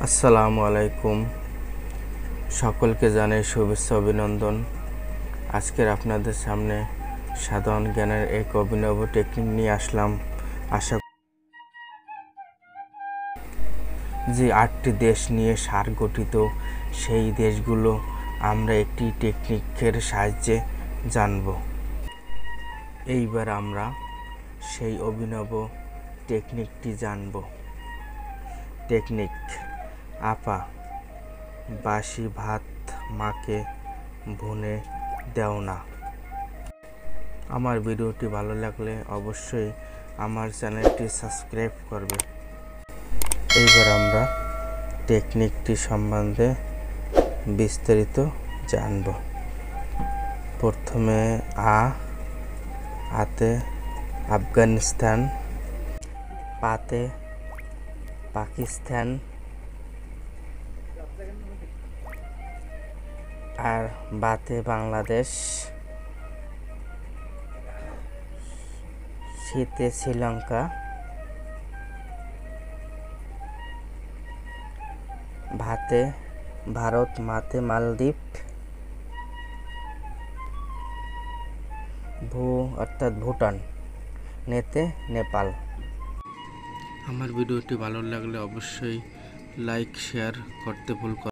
আসসালামু আলাইকুম। সকলকে জানাই শুভেচ্ছা অভিনন্দন। আজকের আপনাদের সামনে সাধারণ জ্ঞানের এক অভিনব টেকনিক নিয়ে আসলাম। আশা যে 8টি দেশ নিয়ে সার গঠিত, সেই দেশগুলো আমরা একটি টেকনিকের সাহায্যে জানব। এইবার আমরা সেই অভিনব টেকনিকটি জানব। টেকনিক: আপা, বাসি ভাত মাকে ভুনে দেও না। আমার ভিডিওটি ভালো লাগলে অবশ্যই আমার চ্যানেলটি সাবস্ক্রাইব করবে। এইবার আমরা টেকনিকটি সম্বন্ধে বিস্তারিত জানব। প্রথমে আতে আফগানিস্তান, পাতে পাকিস্তান, আর বাতে বাংলাদেশ, শীতে শ্রীলঙ্কা, ভাতে ভারত, মাতে মালদ্বীপ, ভূ অর্থাৎ ভুটান, নেতে নেপাল। আমার ভিডিওটি ভালো লাগলে অবশ্যই লাইক শেয়ার করতে ভুল